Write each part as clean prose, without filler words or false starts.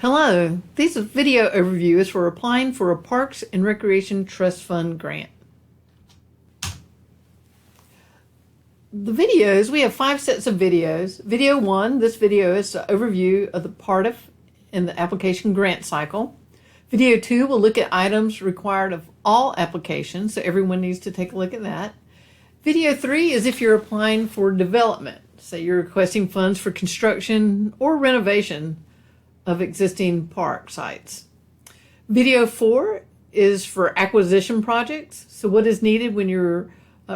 Hello, this video overview is for applying for a Parks and Recreation Trust Fund grant. The videos, we have 5 sets of videos. Video 1, this video is an overview of the PARTF and the application grant cycle. Video 2 will look at items required of all applications, so everyone needs to take a look at that. Video 3 is if you're applying for development, say you're requesting funds for construction or renovation of existing park sites. Video 4 is for acquisition projects, so what is needed when you're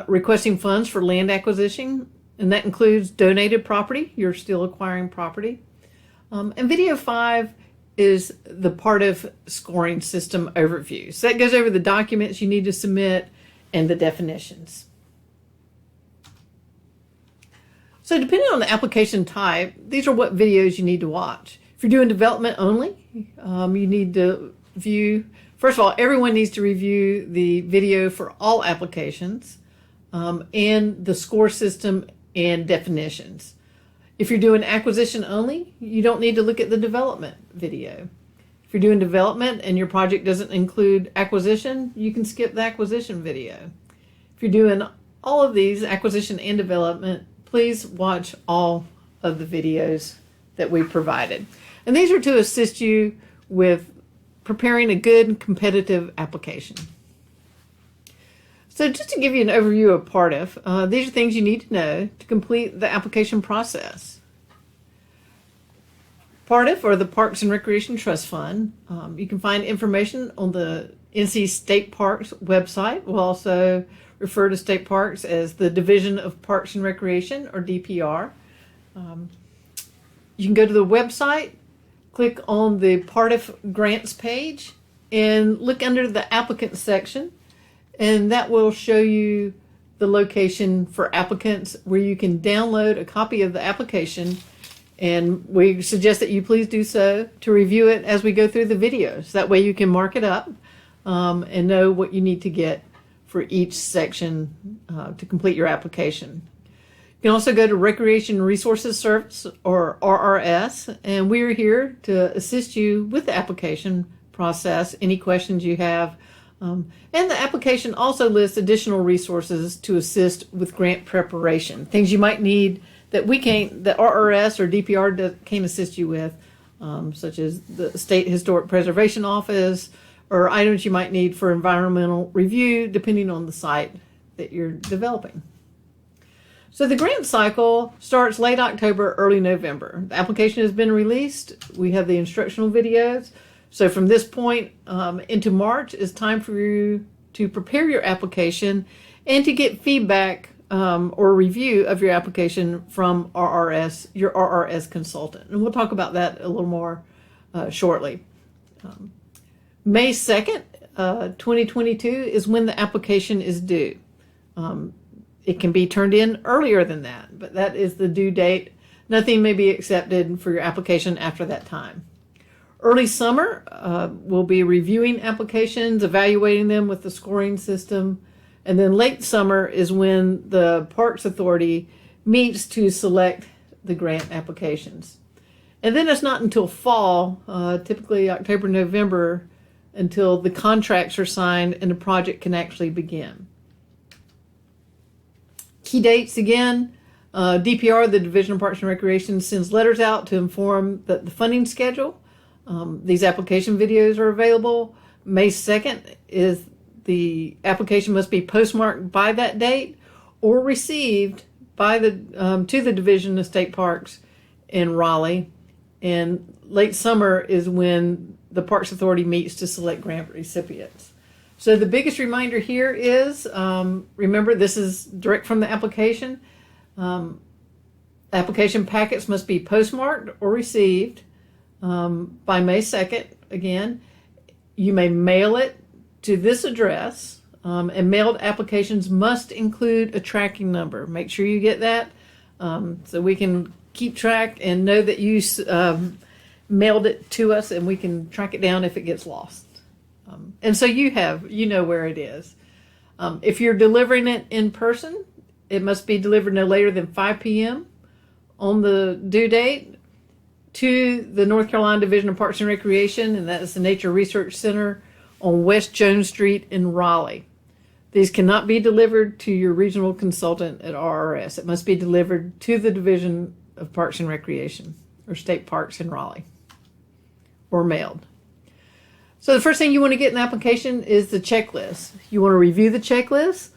requesting funds for land acquisition, and that includes donated property, you're still acquiring property. And video 5 is the PARTF scoring system overview. So that goes over the documents you need to submit and the definitions. So depending on the application type, these are what videos you need to watch. If you're doing development only, you need to view, first of all, everyone needs to review the video for all applications and the score system and definitions. If you're doing acquisition only, you don't need to look at the development video. If you're doing development and your project doesn't include acquisition, you can skip the acquisition video. If you're doing all of these, acquisition and development, please watch all of the videos that we provided. And these are to assist you with preparing a good competitive application. So just to give you an overview of PARTF, these are things you need to know to complete the application process. PARTF, or the Parks and Recreation Trust Fund, you can find information on the NC State Parks website. We'll also refer to state parks as the Division of Parks and Recreation, or DPR. You can go to the website, click on the PARTF grants page, and look under the applicants section, and that will show you the location for applicants where you can download a copy of the application, and we suggest that you please do so to review it as we go through the videos. That way you can mark it up and know what you need to get for each section to complete your application. You can also go to Recreation Resources Service, or RRS, and we are here to assist you with the application process, any questions you have. And the application also lists additional resources to assist with grant preparation, things you might need that that RRS or DPR can't assist you with, such as the State Historic Preservation Office, or items you might need for environmental review, depending on the site that you're developing. So the grant cycle starts late October, early November. The application has been released. We have the instructional videos. So from this point into March is time for you to prepare your application and to get feedback or review of your application from RRS, your RRS consultant. And we'll talk about that a little more shortly. May 2nd, 2022 is when the application is due. It can be turned in earlier than that, but that is the due date. Nothing may be accepted for your application after that time. Early summer, we'll be reviewing applications, evaluating them with the scoring system, and then late summer is when the Parks Authority meets to select the grant applications. And then it's not until fall, typically October, November, until the contracts are signed and the project can actually begin. Key dates again, DPR, the Division of Parks and Recreation, sends letters out to inform that the funding schedule. These application videos are available. May 2nd is the application must be postmarked by that date or received by to the Division of State Parks in Raleigh. And late summer is when the Parks Authority meets to select grant recipients. So the biggest reminder here is, remember, this is direct from the application. Application packets must be postmarked or received by May 2nd. Again, you may mail it to this address, and mailed applications must include a tracking number. Make sure you get that so we can keep track and know that you mailed it to us, and we can track it down if it gets lost. And so you know where it is. If you're delivering it in person, it must be delivered no later than 5 p.m. on the due date. to the North Carolina Division of Parks and Recreation, and that is the Nature Research Center on West Jones Street in Raleigh. These cannot be delivered to your regional consultant at RRS. It must be delivered to the Division of Parks and Recreation or State Parks in Raleigh or mailed. So the first thing you want to get in the application is the checklist. You want to review the checklist.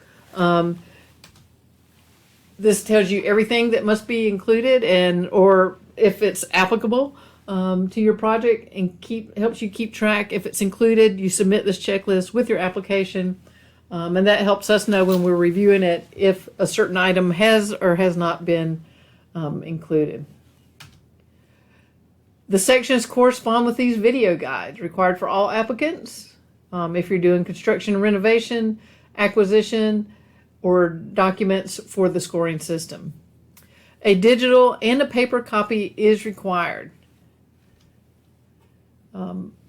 This tells you everything that must be included or if it's applicable to your project, and helps you keep track. If it's included, you submit this checklist with your application, and that helps us know when we're reviewing it if a certain item has or has not been included. The sections correspond with these video guides required for all applicants. If you're doing construction and renovation, acquisition, or documents for the scoring system. A digital and a paper copy is required.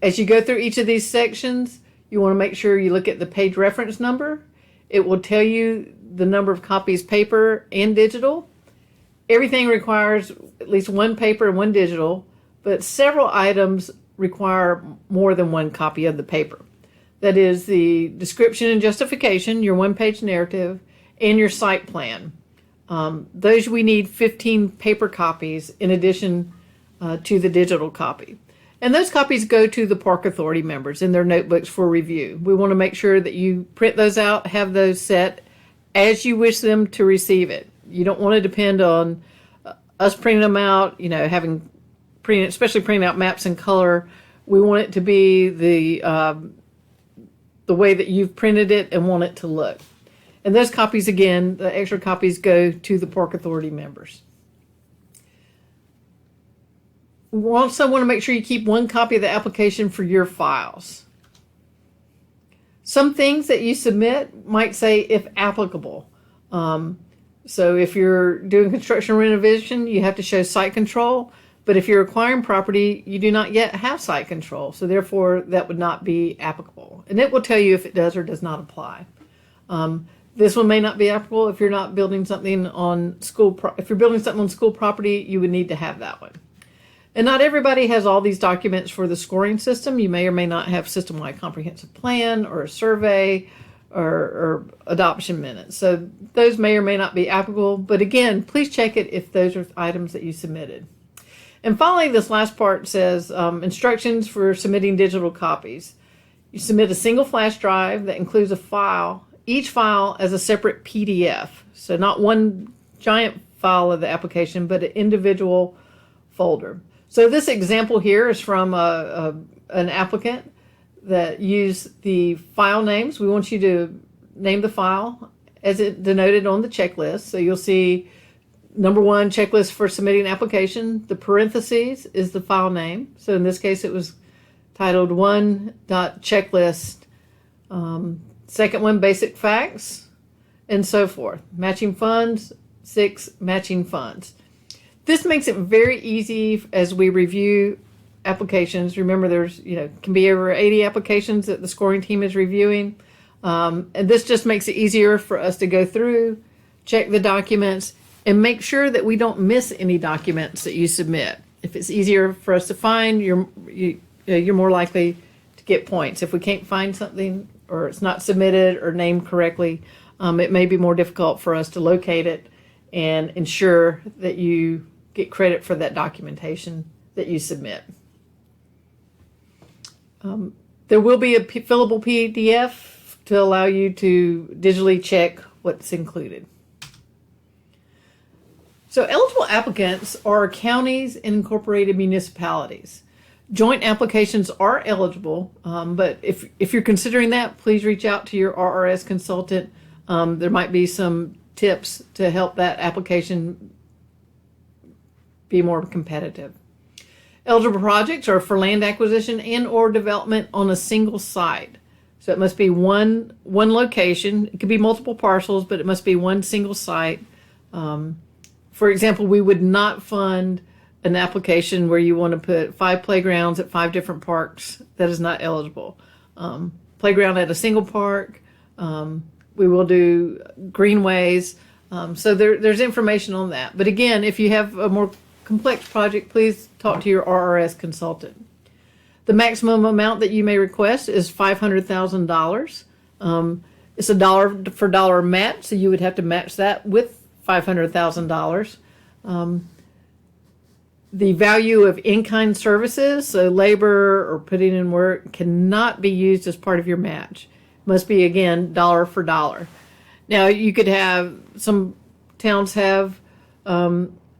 As you go through each of these sections, you want to make sure you look at the page reference number. It will tell you the number of copies paper and digital. Everything requires at least one paper and one digital, but several items require more than one copy of the paper. That is the description and justification, your one-page narrative, and your site plan. Those we need 15 paper copies in addition to the digital copy. And those copies go to the Park Authority members in their notebooks for review. We want to make sure that you print those out, have those set as you wish them to receive it. You don't want to depend on us printing them out, especially printing out maps in color. We want it to be the way that you've printed it and want it to look. And those copies, again, the extra copies go to the Park Authority members. We also want to make sure you keep one copy of the application for your files. Some things that you submit might say if applicable. So if you're doing construction renovation, you have to show site control. But if you're acquiring property, you do not yet have site control. So therefore, that would not be applicable. And it will tell you if it does or does not apply. This one may not be applicable if you're not building something on if you're building something on school property, you would need to have that one. And not everybody has all these documents for the scoring system. You may or may not have system-wide comprehensive plan or a survey or adoption minutes. So those may or may not be applicable. But again, please check it if those are items that you submitted. And finally, this last part says instructions for submitting digital copies. You submit a single flash drive that includes a file, each file as a separate PDF. So not one giant file of the application, but an individual folder. So this example here is from an applicant that used the file names. We want you to name the file as it denoted on the checklist. So you'll see number 1, checklist for submitting application. The parentheses is the file name. So in this case, it was titled 1.checklist. Second one, basic facts, and so forth. Matching funds, 6 matching funds. This makes it very easy as we review applications. Remember, there's can be over 80 applications that the scoring team is reviewing, and this just makes it easier for us to go through, check the documents, and make sure that we don't miss any documents that you submit. If it's easier for us to find, you're more likely to get points. If we can't find something or it's not submitted or named correctly, it may be more difficult for us to locate it and ensure that you get credit for that documentation that you submit. There will be a fillable PDF to allow you to digitally check what's included. So eligible applicants are counties and incorporated municipalities. Joint applications are eligible, but if you're considering that, please reach out to your RRS consultant. There might be some tips to help that application be more competitive. Eligible projects are for land acquisition and or development on a single site. So it must be one location. It could be multiple parcels, but it must be one single site. For example, we would not fund an application where you want to put 5 playgrounds at 5 different parks. That is not eligible. Playground at a single park. We will do greenways. So there's information on that. But again, if you have a more complex project, please talk to your RRS consultant. The maximum amount that you may request is $500,000. It's a dollar for dollar match, so you would have to match that with $500,000. The value of in-kind services, so labor or putting in work, cannot be used as part of your match. It must be, again, dollar for dollar. Now, you could have, some towns have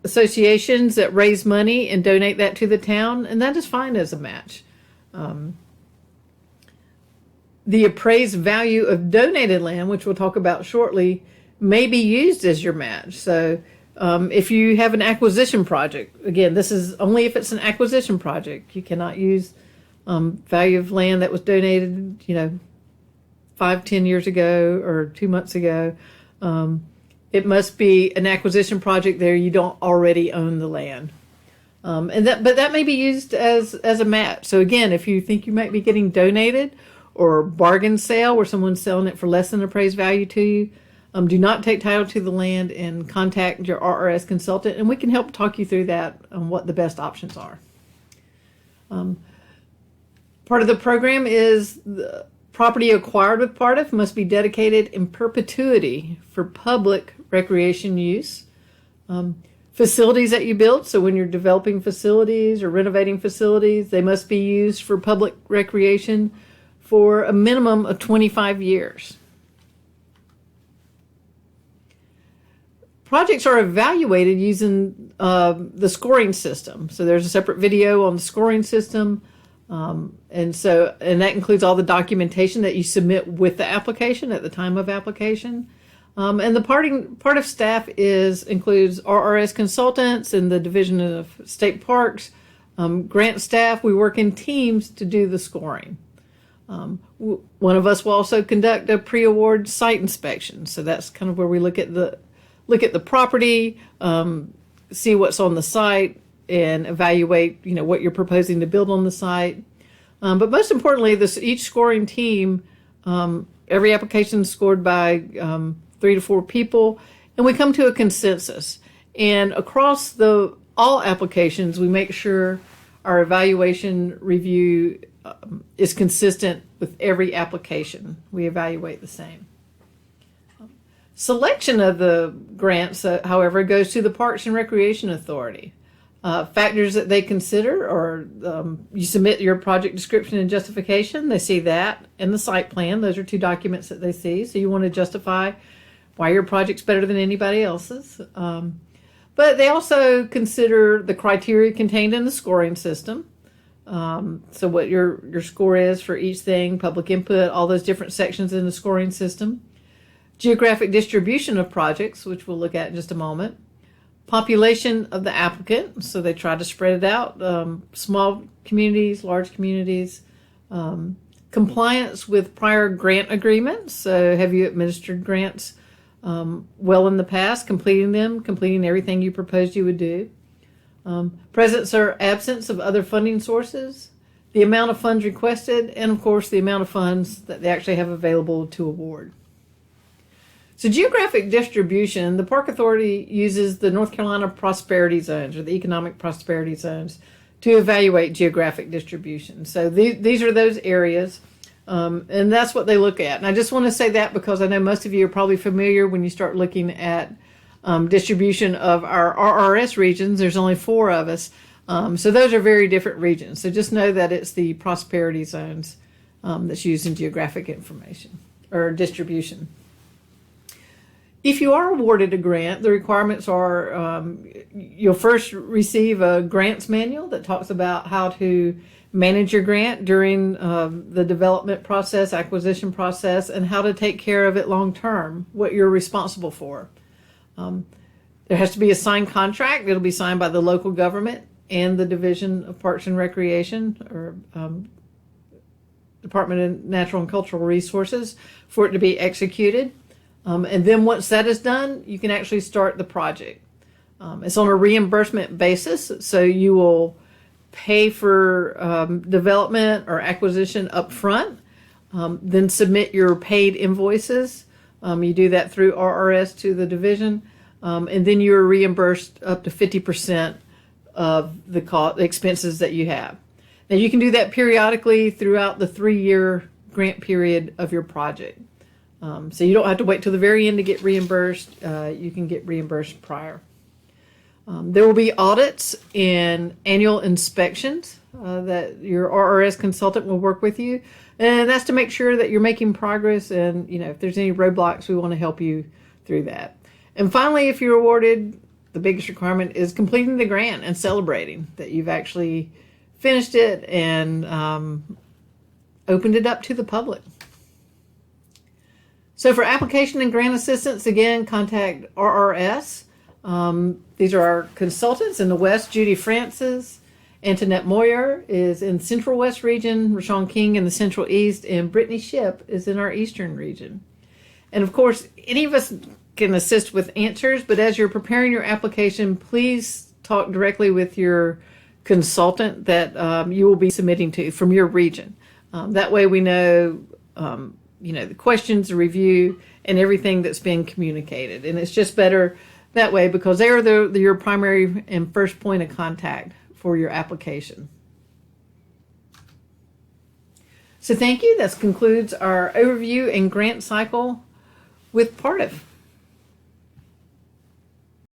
associations that raise money and donate that to the town, and that is fine as a match. The appraised value of donated land, which we'll talk about shortly, may be used as your match. So if you have an acquisition project, again, this is only if it's an acquisition project. You cannot use value of land that was donated, 5-10 years ago or 2 months ago. It must be an acquisition project there. You don't already own the land. But that may be used as a match. So again, if you think you might be getting donated or bargain sale where someone's selling it for less than appraised value to you, do not take title to the land and contact your RRS consultant, and we can help talk you through that on what the best options are. Part of the program is the property acquired with PARTF must be dedicated in perpetuity for public recreation use. Facilities that you build, so when you're developing facilities or renovating facilities, they must be used for public recreation for a minimum of 25 years. Projects are evaluated using the scoring system. So there's a separate video on the scoring system. And that includes all the documentation that you submit with the application at the time of application. And the part of staff includes RRS consultants and the Division of State Parks, grant staff. We work in teams to do the scoring. One of us will also conduct a pre-award site inspection. So that's kind of where we look at the property, see what's on the site, and evaluate, what you're proposing to build on the site. But most importantly, each scoring team, every application is scored by 3 to 4 people, and we come to a consensus. And across all applications, we make sure our evaluation review is consistent with every application. We evaluate the same. Selection of the grants, however, goes to the Parks and Recreation Authority. Factors that they consider are you submit your project description and justification. They see that, and the site plan. Those are 2 documents that they see. So you want to justify why your project's better than anybody else's. But they also consider the criteria contained in the scoring system. So what your score is for each thing, public input, all those different sections in the scoring system. Geographic distribution of projects, which we'll look at in just a moment. Population of the applicant, so they try to spread it out. Small communities, large communities. Compliance with prior grant agreements. So have you administered grants well in the past, completing everything you proposed you would do. Presence or absence of other funding sources. The amount of funds requested, and of course the amount of funds that they actually have available to award. So geographic distribution, the Park Authority uses the North Carolina Prosperity Zones or the Economic Prosperity Zones to evaluate geographic distribution. So these are those areas, and that's what they look at. And I just want to say that because I know most of you are probably familiar when you start looking at distribution of our RRS regions. There's only 4 of us. So those are very different regions. So just know that it's the prosperity zones that's used in geographic information or distribution. If you are awarded a grant, the requirements are you'll first receive a grants manual that talks about how to manage your grant during the development process, acquisition process, and how to take care of it long term, what you're responsible for. There has to be a signed contract. It'll be signed by the local government and the Division of Parks and Recreation or Department of Natural and Cultural Resources for it to be executed. And then once that is done, you can actually start the project. It's on a reimbursement basis, so you will pay for development or acquisition up front, then submit your paid invoices. You do that through RRS to the division, and then you're reimbursed up to 50% of the expenses that you have. Now you can do that periodically throughout the 3-year grant period of your project. So you don't have to wait till the very end to get reimbursed. You can get reimbursed prior. There will be audits and annual inspections that your RRS consultant will work with you. And that's to make sure that you're making progress, and if there's any roadblocks, we want to help you through that. And finally, if you're awarded, the biggest requirement is completing the grant and celebrating that you've actually finished it and opened it up to the public. So for application and grant assistance, again, contact RRS. These are our consultants in the West: Judy Francis, Antoinette Moyer is in Central West region, Rashawn King in the Central East, and Brittany Ship is in our Eastern region. And of course, any of us can assist with answers, but as you're preparing your application, please talk directly with your consultant that you will be submitting to from your region. That way we know, the questions, the review, and everything that's being communicated. And it's just better that way because they are your primary and first point of contact for your application. So thank you. That concludes our overview and grant cycle with PARTF.